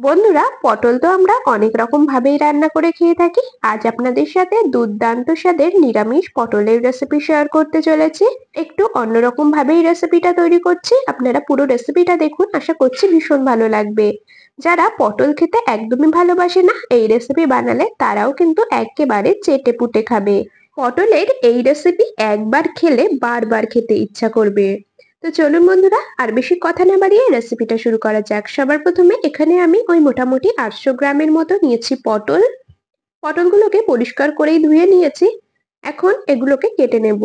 বন্ধুরা, পটল তো আমরা অনেক রকম ভাবেই রান্না করে খেয়ে থাকি। আজ আপনাদের সাথে দুর্দান্ত স্বাদের নিরামিষ পটলের রেসিপি শেয়ার করতে চলেছি। একটু অন্যরকম ভাবেই রেসিপিটা তৈরি করছি, আপনারা পুরো রেসিপিটা দেখুন, আশা করছি ভীষণ ভালো লাগবে। যারা পটল খেতে একদমই ভালোবাসে না, এই রেসিপি বানালে তারাও কিন্তু একেবারে চেটে পুটে খাবে। পটলের এই রেসিপি একবার খেলে বারবার খেতে ইচ্ছা করবে। তো চলুন বন্ধুরা, আর বেশি কথা না বাড়িয়ে রেসিপিটা শুরু করা যাক। সবার প্রথমে এখানে আমি ওই মোটামুটি 800 গ্রামের মতো নিয়েছি পটল। পটলগুলোকে পরিষ্কার করেই ধুয়ে নিয়েছি। এখন এগুলোকে কেটে নেব।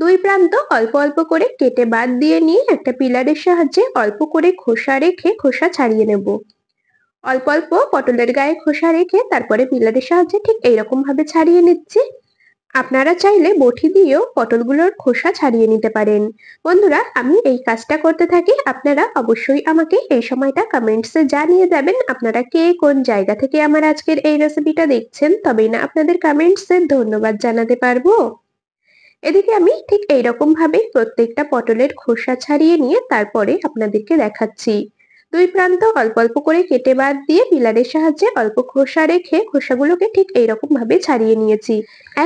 দুই প্রান্ত অল্প অল্প করে কেটে বাদ দিয়ে নিয়ে একটা পিলারের সাহায্যে অল্প করে খোসা রেখে খোসা ছাড়িয়ে নেব। অল্প অল্প পটলের গায়ে খোসা রেখে তারপরে পিলারের সাহায্যে ঠিক এইরকম ভাবে ছাড়িয়ে নিচ্ছি। আপনারা চাইলে বটি দিয়েও পটলগুলোর খোসা ছাড়িয়ে নিতে পারেন। বন্ধুরা, আমি এই কাজটা করতে থাকি, আপনারা অবশ্যই আমাকে এই সময়টা কমেন্টসে জানিয়ে যাবেন আপনারা কে কোন জায়গা থেকে আমার আজকের এই রেসিপিটা দেখছেন, তবেই না আপনাদের কমেন্টসে ধন্যবাদ জানাতে পারবো। এদিকে আমি ঠিক এইরকম ভাবে প্রত্যেকটা পটলের খোসা ছাড়িয়ে নিয়ে তারপরে আপনাদেরকে দেখাচ্ছি। দুই প্রান্ত অল্প অল্প করে কেটে বাদ দিয়ে পিলারের সাহায্যে অল্প খোসা রেখে খোসাগুলোকে ঠিক এইরকম ভাবে ছাড়িয়ে নিয়েছি।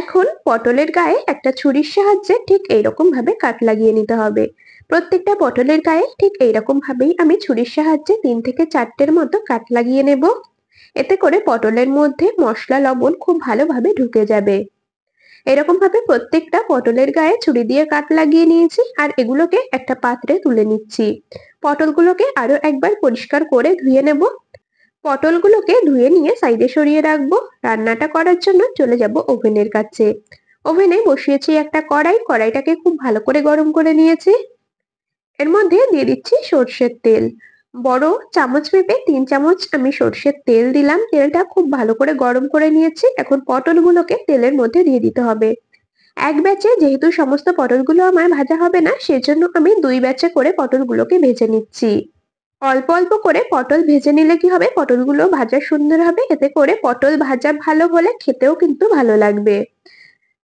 এখন পটলের গায়ে একটা ছুরির সাহায্যে ঠিক এইরকম ভাবে কাট লাগিয়ে নিতে হবে। প্রত্যেকটা পটলের গায়ে ঠিক এইরকম ভাবেই আমি ছুরির সাহায্যে 3 থেকে 4টের মতো কাট লাগিয়ে নেব। এতে করে পটলের মধ্যে মশলা লবণ খুব ভালোভাবে ঢুকে যাবে। এরকম ভাবে প্রত্যেকটা পটলের গায়ে ছুরি দিয়ে কাট লাগিয়ে নিয়েছি, আর এগুলোকে একটা পাত্রে তুলে নিচ্ছি। পটলগুলোকে আরো একবার পরিষ্কার করে ধুয়ে নেব। পটলগুলোকে ধুয়ে নিয়ে সাইডে সরিয়ে রাখবো। রান্নাটা করার জন্য চলে যাব ওভেনের কাছে। ওভেনে বসিয়েছি একটা কড়াই, কড়াইটাকে খুব ভালো করে গরম করে নিয়েছি। এর মধ্যে দিয়ে দিচ্ছি সর্ষের তেল। বড় চামচ মেপে 3 চামচ আমি সর্ষের তেল দিলাম। তেলটা খুব ভালো করে গরম করে নিয়েছি। এখন পটলগুলোকে তেলের মধ্যে দিয়ে দিতে হবে। এক ব্যাচে যেহেতু সমস্ত পটলগুলো আমার ভাজা হবে না, সেজন্য আমি 2 ব্যাচে করে পটলগুলোকে ভেজে নিচ্ছি। অল্প অল্প করে পটল ভেজে নিলে কি হবে, পটলগুলো ভাজা সুন্দর হবে। এতে করে পটল ভাজা ভালো হলে খেতেও কিন্তু ভালো লাগবে।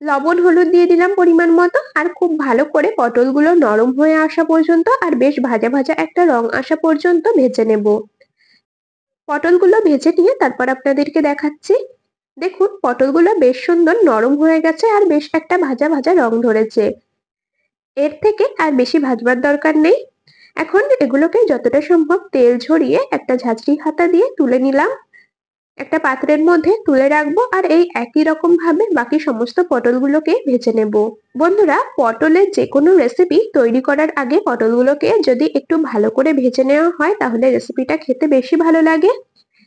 লবণ হলুদ দিয়ে দিলাম পরিমাণ মতো, আর খুব ভালো করে পটলগুলো নরম হয়ে আসা পর্যন্ত আর বেশ ভাজা ভাজা একটা রং আসা পর্যন্ত ভেজে নেব। পটলগুলো ভেজে নিয়ে তারপর আপনাদেরকে দেখাচ্ছি। দেখুন, পটলগুলো বেশ সুন্দর নরম হয়ে গেছে আর বেশ একটা ভাজা ভাজা রং ধরেছে। এর থেকে আর বেশি ভাজবার দরকার নেই। এখন এগুলোকে যতটা সম্ভব তেল ঝরিয়ে একটা ঝাঁঝরি হাতা দিয়ে তুলে নিলাম। একটা পাত্রের মধ্যে তুলে রাখবো, আর এই একই রকম ভাবে বাকি সমস্ত পটলগুলোকে ভেজে নেব। বন্ধুরা, পটলের যে কোনো রেসিপি তৈরি করার আগে পটলগুলোকে যদি একটু ভালো করে ভেজে নেওয়া হয়, তাহলে রেসিপিটা খেতে বেশি ভালো লাগে।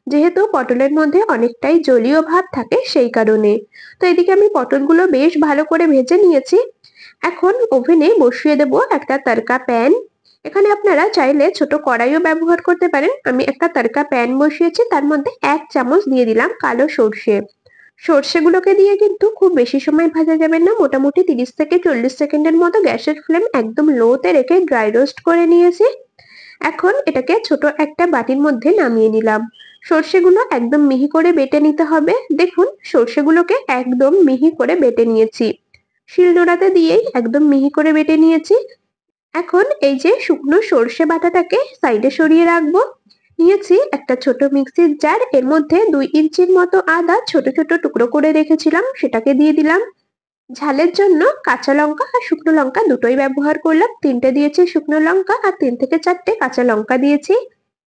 যেহেতু পটলের মধ্যে অনেকটাই জলীয় ভাব থাকে, সেই কারণে। তো এদিকে আমি পটলগুলো বেশ ভালো করে ভেজে নিয়েছি। এখন ওভেনে বসিয়ে দেব একটা তড়কা প্যান। এখানে আপনারা চাইলে ছোট কড়াইও ব্যবহার করতে পারেন। আমি একটা তড়কা প্যান বসিয়েছি, তার মধ্যে 1 চামচ দিয়ে দিলাম কালো সর্ষে। সর্ষেগুলোকে দিয়ে কিন্তু খুব বেশি সময় ভাজা যাবে না, মোটামুটি 30 থেকে 40 সেকেন্ডের মতো গ্যাসের ফ্লেম একদম লোতে রেখে ড্রাই রোস্ট করে নিয়েছি। এখন এটাকে ছোট একটা বাটির মধ্যে নামিয়ে নিলাম। সর্ষেগুলো একদম মিহি করে বেটে নিতে হবে। দেখুন, সর্ষেগুলোকে একদম মিহি করে বেটে নিয়েছি। শিলনোড়াতে দিয়েই একদম মিহি করে বেটে নিয়েছি। এখন এই যে শুকনো সর্ষে বাটাটাকে সাইডে সরিয়ে রাখবো। নিয়েছি একটা ছোট মিক্সির জার, এর মধ্যে 2 ইঞ্চির মতো আদা ছোট ছোট টুকরো করে রেখেছিলাম, সেটাকে দিয়ে দিলাম। ঝালের জন্য কাঁচা লঙ্কা আর শুকনো লঙ্কা দুটোই ব্যবহার করলাম। 3টে দিয়েছি শুকনো লঙ্কা, আর 3 থেকে 4টে কাঁচা লঙ্কা দিয়েছি।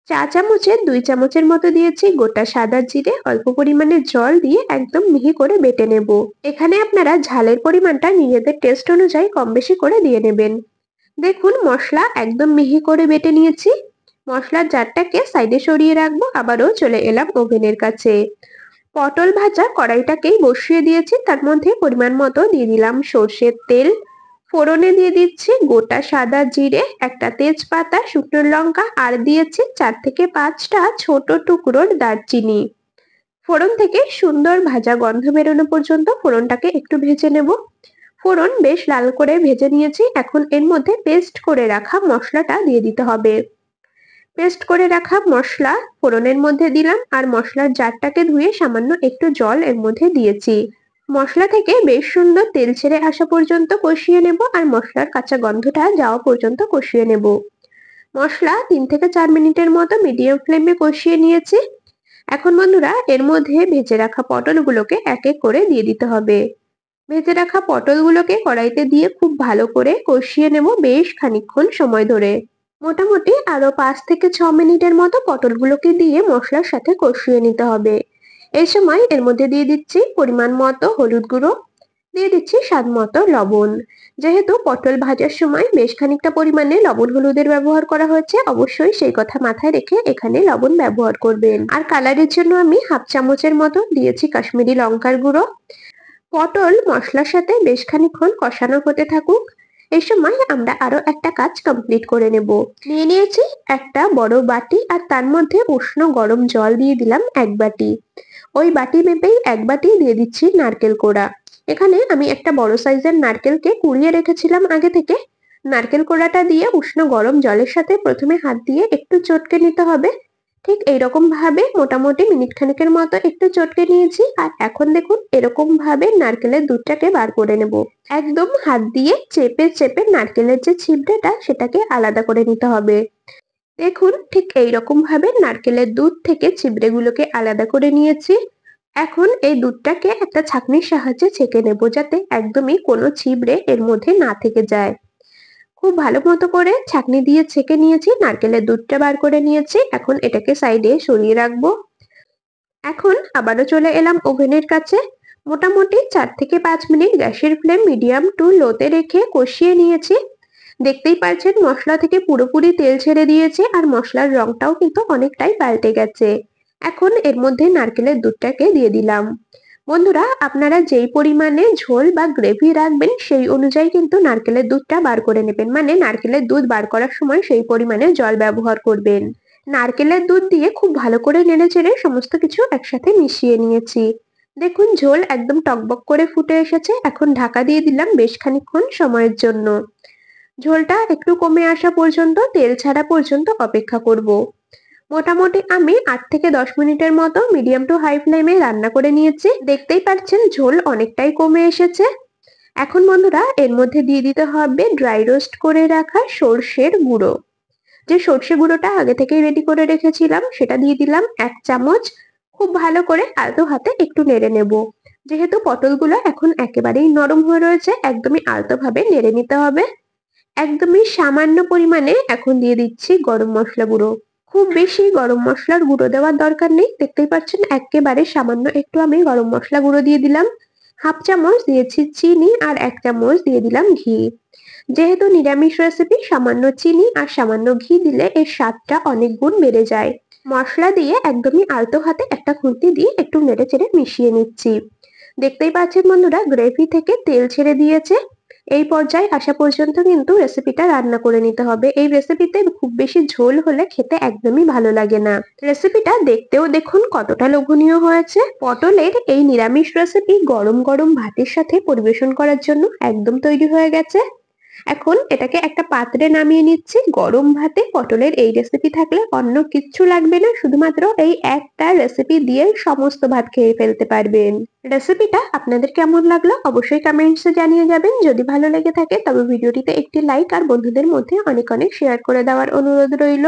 চা চামচের 2 চামচের মতো দিয়েছি গোটা সাদা জিরে। অল্প পরিমাণে জল দিয়ে একদম মিহি করে বেটে নেব। এখানে আপনারা ঝালের পরিমাণটা নিজেদের টেস্ট অনুযায়ী কম বেশি করে দিয়ে নেবেন। দেখুন, মশলা একদম মিহি করে বেটে নিয়েছি। মশলার জারটাকে সাইডে সরিয়ে রাখবো। আবারও চলে এলাম ওভেনের কাছে। পটল ভাজা কড়াইটাকেই বসিয়ে দিয়েছি, তার মধ্যে পরিমাণ মতো দিয়ে দিলাম সর্ষের তেল। ফোড়নে দিয়ে দিচ্ছি গোটা সাদা জিরে, একটা তেজপাতা, শুকনো লঙ্কা, আর দিয়েছি 4 থেকে 5টা ছোট টুকরোর দারচিনি। ফোড়ন থেকে সুন্দর ভাজা গন্ধ বেরোনো পর্যন্ত ফোড়নটাকে একটু ভেজে নেব। ফোড়ন বেশ লাল করে ভেজে নিয়েছি। এখন এর মধ্যে পেস্ট করে রাখা মশলাটা দিয়ে দিতে হবে। পেস্ট করে রাখা মশলা ফোড়নের মধ্যে দিলাম, আর মশলার জারটাকে ধুয়ে সামান্য একটু জল এর মধ্যে দিয়েছি। মশলা থেকে বেশ সুন্দর তেল ছেড়ে আসা পর্যন্ত কষিয়ে নেব, আর মশলার কাঁচা গন্ধটা যাওয়া পর্যন্ত কষিয়ে নেব। মশলা 3 থেকে 4 মিনিটের মতো মিডিয়াম ফ্লেমে কষিয়ে নিয়েছি। এখন বন্ধুরা এর মধ্যে ভেজে রাখা পটলগুলোকে এক এক করে দিয়ে দিতে হবে। ভেজে রাখা পটলগুলোকে কড়াইতে দিয়ে খুব ভালো করে কষিয়ে নেব বেশ খানিকক্ষণ সময় ধরে। মোটামুটি আরো 5 থেকে 6 মিনিটের মতো পটলগুলোকে দিয়ে মশলার সাথে কষিয়ে নিতে হবে। এই সময় এর মধ্যে দিয়ে দিচ্ছি পরিমাণ মতো হলুদ গুঁড়ো, দিয়ে দিচ্ছি স্বাদ মতো লবণ। যেহেতু পটল ভাজার সময় বেশ খানিকটা পরিমাণে লবণ হলুদের ব্যবহার করা হয়েছে, অবশ্যই সেই কথা মাথায় রেখে এখানে লবণ ব্যবহার করবেন। আর কালারের জন্য আমি হাফ চামচের মতো দিয়েছি কাশ্মীরি লঙ্কার গুঁড়ো। পটল মশলার সাথে বেশ খানিকক্ষণ কষানো হতে থাকুক। এই সময় আমরা আরো একটা কাজ কমপ্লিট করে নেব। নিয়ে নিয়েছি একটা বড় বাটি, আর তার মধ্যে উষ্ণ গরম জল দিয়ে দিলাম 1 বাটি। ওই বাটি মেপেই 1 বাটি দিয়ে দিচ্ছি নারকেল কোড়া। এখানে আমি একটা বড় সাইজের নারকেলকে কুড়িয়ে রেখেছিলাম আগে থেকে। নারকেল কোড়াটা দিয়ে উষ্ণ গরম জলের সাথে প্রথমে হাত দিয়ে একটু চটকে নিতে হবে। ঠিক এইরকম ভাবে মোটামুটি মিনিট খানেকের মতো একটু চটকে নিয়েছি। আর এখন দেখুন এরকম ভাবে নারকেলের দুধটাকে বার করে নেব। একদম হাত দিয়ে চেপে চেপে নারকেলের যে ছিবড়েটা সেটাকে আলাদা করে নিতে হবে। দেখুন ঠিক এইরকম ভাবে নারকেলের দুধ থেকে ছিবড়েগুলোকে আলাদা করে নিয়েছি। এখন এই দুধটাকে একটা ছাঁকনির সাহায্যে ছেঁকে নেব, যাতে একদমই কোনো ছিবড়ে এর মধ্যে না থেকে যায়। খুব ভালো মতো করে ছাঁকনি দিয়ে ছেঁকে নিয়েছি, নারকেলের দুধটা বার করে নিয়েছি। এখন এটাকে সাইডে সরিয়ে রাখবো। এখন আবারও চলে এলাম ওভেনের কাছে। মোটামুটি 4 থেকে 5 মিনিট গ্যাসের ফ্লেম মিডিয়াম টু লোতে রেখে কষিয়ে নিয়েছি। দেখতেই পাচ্ছেন মশলা থেকে পুরোপুরি তেল ছেড়ে দিয়েছে, আর মশলার রংটাও কিন্তু অনেকটাই পাল্টে গেছে। এখন এর মধ্যে নারকেলের দুধটাকে দিয়ে দিলাম। বন্ধুরা আপনারা যেই পরিমাণে ঝোল বা গ্রেভি রাখবেন সেই অনুযায়ী কিন্তু নারকেলের দুধটা বার করে নেবেন, মানে নারকেলের দুধ বার করার সময় সেই পরিমাণে জল ব্যবহার করবেন। নারকেলের দুধ দিয়ে খুব ভালো করে নেড়ে চেড়ে সমস্ত কিছু একসাথে মিশিয়ে নিয়েছি। দেখুন ঝোল একদম টকবক করে ফুটে এসেছে। এখন ঢাকা দিয়ে দিলাম বেশ খানিকক্ষণ সময়ের জন্য। ঝোলটা একটু কমে আসা পর্যন্ত, তেল ছাড়া পর্যন্ত অপেক্ষা করব। মোটামুটি আমি 8 থেকে 10 মিনিটের মতো মিডিয়াম টু হাই ফ্লেমে রান্না করে নিয়েছি। দেখতেই পাচ্ছেন ঝোল অনেকটাই কমে এসেছে। এখন বন্ধুরা এর মধ্যে দিয়ে দিতে হবে ড্রাই রোস্ট করে রাখা সর্ষের গুঁড়ো। যে সর্ষে গুঁড়োটা আগে থেকেই রেডি করে রেখেছিলাম সেটা দিয়ে দিলাম 1 চামচ। খুব ভালো করে আলতো হাতে একটু নেড়ে নেব। যেহেতু পটলগুলো এখন একেবারেই নরম হয়ে রয়েছে, একদমই আলতো ভাবে নেড়ে নিতে হবে। একদমই সামান্য পরিমাণে এখন দিয়ে দিচ্ছি গরম মশলা গুঁড়ো। খুব বেশি গরম মশলার গুঁড়ো দেওয়ার দরকার নেই, দেখতেই পাচ্ছেন একেবারে সামান্য একটু আমি গরম মশলা গুঁড়ো দিয়ে দিলাম। হাফ চামচ দিয়েছি চিনি, আর 1 চামচ দিয়ে দিলাম ঘি। যেহেতু নিরামিষ রেসিপি, সামান্য চিনি আর সামান্য ঘি দিলে এর স্বাদটা অনেক গুণ বেড়ে যায়। মশলা দিয়ে একদমই আলতো হাতে একটা খুন্তি দিয়ে একটু নেড়ে চেড়ে মিশিয়ে নিচ্ছি। দেখতেই পাচ্ছেন বন্ধুরা গ্রেভি থেকে তেল ছেড়ে দিয়েছে। এই পর্যায়ে আসা পর্যন্ত কিন্তু রেসিপিটা রান্না করে নিতে হবে। এই রেসিপিতে খুব বেশি ঝোল হলে খেতে একদমই ভালো লাগে না। রেসিপিটা দেখতেও দেখুন কতটা লোভনীয় হয়েছে। পটলের এই নিরামিষ রেসিপি গরম গরম ভাতের সাথে পরিবেশন করার জন্য একদম তৈরি হয়ে গেছে। এখন এটাকে একটা পাত্রে নামিয়ে নিচ্ছি। গরম ভাতে পটলের এই রেসিপি থাকলে অন্য কিচ্ছু লাগবে না, শুধুমাত্র এই একটা রেসিপি দিয়ে সমস্ত ভাত খেয়ে ফেলতে পারবেন। রেসিপিটা আপনাদের কেমন লাগলো অবশ্যই কমেন্টসে জানিয়ে যাবেন। যদি ভালো লেগে থাকে তবে ভিডিওটিতে একটি লাইক আর বন্ধুদের মধ্যে অনেক অনেক শেয়ার করে দেওয়ার অনুরোধ রইল।